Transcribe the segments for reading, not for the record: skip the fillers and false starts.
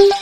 अयोध्या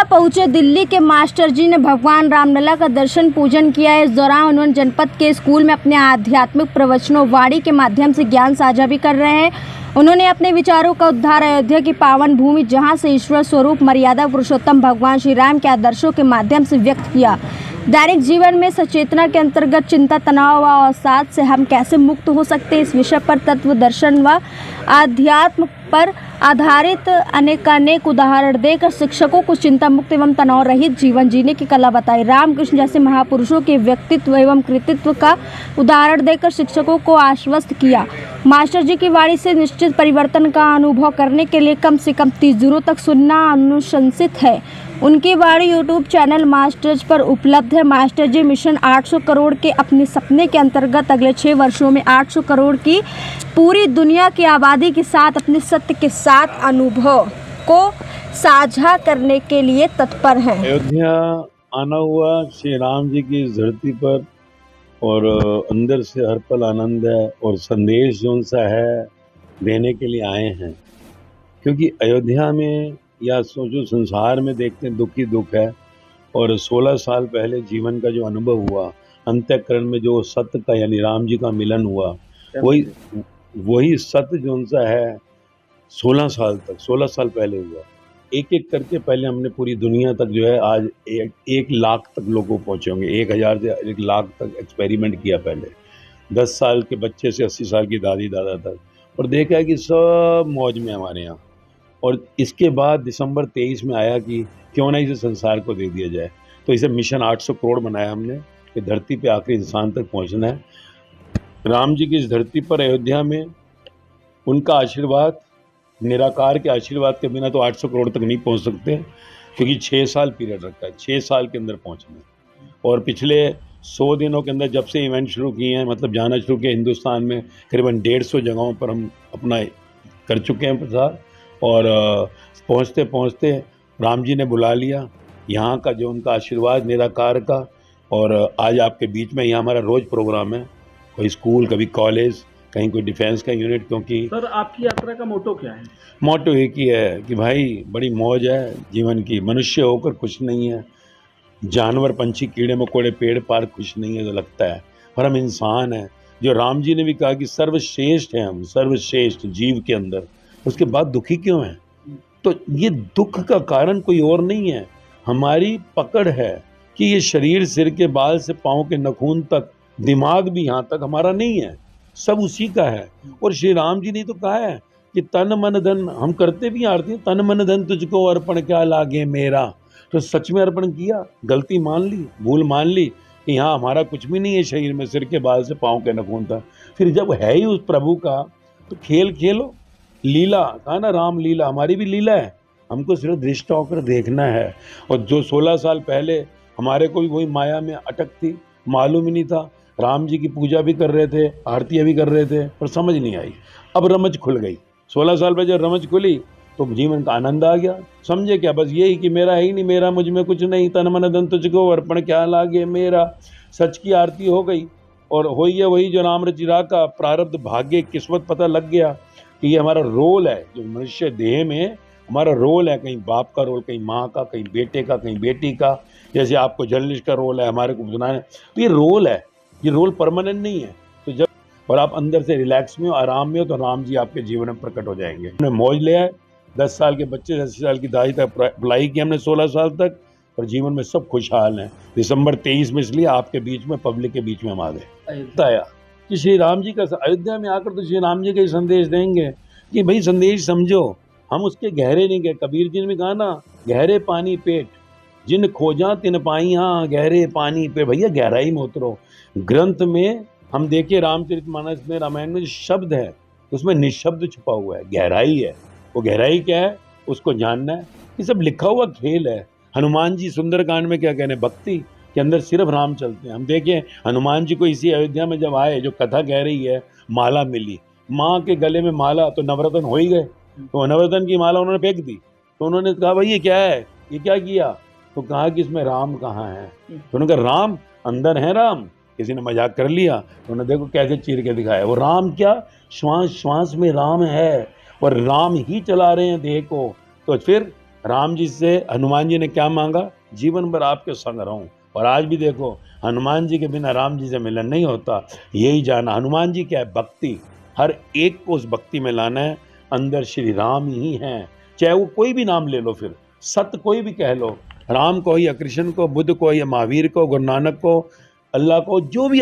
पहुंचे दिल्ली के मास्टर जी ने भगवान रामलला का दर्शन पूजन किया। इस दौरान उन्होंने जनपद के स्कूल में अपने आध्यात्मिक प्रवचनों वाणी के माध्यम से ज्ञान साझा भी कर रहे हैं। उन्होंने अपने विचारों का उद्धार अयोध्या की पावन भूमि जहां से ईश्वर स्वरूप मर्यादा पुरुषोत्तम भगवान श्री राम के आदर्शों के माध्यम से व्यक्त किया। दैनिक जीवन में सचेतना के अंतर्गत चिंता, तनाव व अवसाद से हम कैसे मुक्त हो सकते हैं, इस विषय पर तत्व दर्शन व आध्यात्म पर आधारित अनेकानेक उदाहरण देकर शिक्षकों को चिंता मुक्त एवं तनाव रहित जीवन जीने की कला बताई। रामकृष्ण जैसे महापुरुषों के व्यक्तित्व एवं कृतित्व का उदाहरण देकर शिक्षकों को आश्वस्त किया। मास्टर जी की वाणी से निश्चित परिवर्तन का अनुभव करने के लिए कम से कम 30 दिनों तक सुनना अनुशंसित है। उनकी वाणी यूट्यूब चैनल मास्टर्स पर उपलब्ध है। मास्टर जी मिशन 800 करोड़ के अपने सपने के अंतर्गत अगले 6 वर्षों में 800 करोड़ की पूरी दुनिया की आबादी के साथ अपने सत्य के साथ अनुभव को साझा करने के लिए तत्पर हैं। अयोध्या आना हुआ श्री राम जी की इस धरती पर और अंदर से हर पल आनंद है और संदेश जो सा है देने के लिए आए हैं, क्योंकि अयोध्या में या सोचो संसार में देखते हैं दुख ही दुख है। और 16 साल पहले जीवन का जो अनुभव हुआ, अंतःकरण में जो सत्य का यानी राम जी का मिलन हुआ, वही सत्य जो सा है 16 साल पहले हुआ। एक एक करके पहले हमने पूरी दुनिया तक जो है आज 1 लाख तक लोगों पहुँचे होंगे, 1000 से 1 लाख तक एक्सपेरिमेंट किया पहले, 10 साल के बच्चे से 80 साल की दादी दादा तक, और देखा है कि सब मौज में हमारे यहाँ। और इसके बाद दिसंबर 23 में आया कि क्यों ना इसे संसार को दे दिया जाए, तो इसे मिशन 800 करोड़ बनाया हमने कि धरती पे आखिरी इंसान तक पहुंचना है। राम जी की इस धरती पर अयोध्या में उनका आशीर्वाद, निराकार के आशीर्वाद के बिना तो 800 करोड़ तक नहीं पहुंच सकते, क्योंकि 6 साल पीरियड रखा है, 6 साल के अंदर पहुंचना है। और पिछले 100 दिनों के अंदर जब से इवेंट शुरू किए हैं, मतलब जाना शुरू किया हिंदुस्तान में, करीबन 150 जगहों पर हम अपना कर चुके हैं प्रसार। और पहुँचते पहुँचते राम जी ने बुला लिया, यहाँ का जो उनका आशीर्वाद निराकार का। और आज आपके बीच में यहाँ हमारा रोज़ प्रोग्राम है, कोई स्कूल, कभी कॉलेज, कहीं कोई डिफेंस का यूनिट। क्योंकि सर आपकी यात्रा का मोटो क्या है? मोटो एक ही है कि भाई बड़ी मौज है जीवन की, मनुष्य होकर कुछ नहीं है, जानवर पंछी कीड़े मकोड़े पेड़ पार कुछ नहीं है जो लगता है, पर हम इंसान हैं। जो राम जी ने भी कहा कि सर्वश्रेष्ठ हैं हम, सर्वश्रेष्ठ जीव के अंदर, उसके बाद दुखी क्यों हैं? तो ये दुख का कारण कोई और नहीं है, हमारी पकड़ है कि ये शरीर सिर के बाल से पाँव के नखून तक, दिमाग भी यहाँ तक हमारा नहीं है, सब उसी का है। और श्री राम जी ने तो कहा है कि तन मन धन, हम करते भी आरती, तन मन धन तुझको अर्पण क्या लागे मेरा। तो सच में अर्पण किया, गलती मान ली, भूल मान ली कि यहाँ हमारा कुछ भी नहीं है शरीर में, सिर के बाल से पाँव के नखून तक। फिर जब है ही उस प्रभु का तो खेल खेलो, लीला कहा ना, राम लीला, हमारी भी लीला है, हमको सिर्फ दृष्ट होकर देखना है। और जो 16 साल पहले हमारे को भी वही माया में अटक थी, मालूम ही नहीं था, राम जी की पूजा भी कर रहे थे, आरतियाँ भी कर रहे थे, पर समझ नहीं आई। अब रमज खुल गई, 16 साल पहले जब रमज खुली तो जीवन का आनंद आ गया। समझे क्या? बस यही कि मेरा है ही नहीं, मेरा मुझ में कुछ नहीं, तन मन धन तुझको अर्पण क्या लागे मेरा। सच की आरती हो गई और हो ही है वही जो राम रचिरा का, प्रारब्ध भाग्य किस्मत पता लग गया कि ये हमारा रोल है, जो मनुष्य देह में हमारा रोल है, कहीं बाप का रोल, कहीं माँ का, कहीं बेटे का, कहीं बेटी का। जैसे आपको जर्नलिस्ट का रोल है, हमारे को सुनाना, तो ये रोल है, ये रोल परमानेंट नहीं है। तो जब और आप अंदर से रिलैक्स में हो, आराम में हो, तो राम जी आपके जीवन में प्रकट हो जाएंगे। हमने मौज लिया है, 10 साल के बच्चे से 80 साल की दादी तक पढ़ाई की हमने 16 साल तक, और जीवन में सब खुशहाल हैं। दिसंबर 23 में इसलिए आपके बीच में, पब्लिक के बीच में हम आ गए। बताया कि श्री राम जी का अयोध्या में आकर तो श्री राम जी का ही संदेश देंगे कि भाई संदेश समझो, हम उसके गहरे नहीं गए। कबीर जी ने भी कहा ना, गहरे पानी पेट जिन खोजा तिन पाई, हाँ गहरे पानी पे, भैया गहराई में उतरो। ग्रंथ में हम देखिए रामचरितमानस में, रामायण में जो शब्द है उसमें निशब्द छुपा हुआ है, गहराई है। वो गहराई क्या है उसको जानना है, ये सब लिखा हुआ खेल है। हनुमान जी सुंदरकांड में क्या कहने, भक्ति के अंदर सिर्फ राम चलते हैं। हम देखें हनुमान जी को इसी अयोध्या में जब आए, जो कथा कह रही है, माला मिली, माँ के गले में माला, तो नवरत्न हो ही गए, तो नवरत्न की माला उन्होंने फेंक दी। तो उन्होंने कहा भाई ये क्या है, ये क्या किया? तो कहा कि इसमें राम कहाँ है? तो उन्होंने कहा राम अंदर है राम। किसी ने मजाक कर लिया, तो उन्होंने देखो कैसे चीर के दिखाया। वो राम क्या, श्वास श्वास में राम है और राम ही चला रहे हैं देह को। तो फिर राम जी से हनुमान जी ने क्या मांगा? जीवन भर आपके संग रहूं। और आज भी देखो हनुमान जी के बिना राम जी से मिलन नहीं होता। यही जाना हनुमान जी क्या है, भक्ति। हर एक को उस भक्ति में लाना है। अंदर श्री राम ही हैं, चाहे वो कोई भी नाम ले लो, फिर सत्य कोई भी कह लो, राम को या कृष्ण को, बुद्ध को या महावीर को, गुरु नानक को, अल्लाह को, जो भी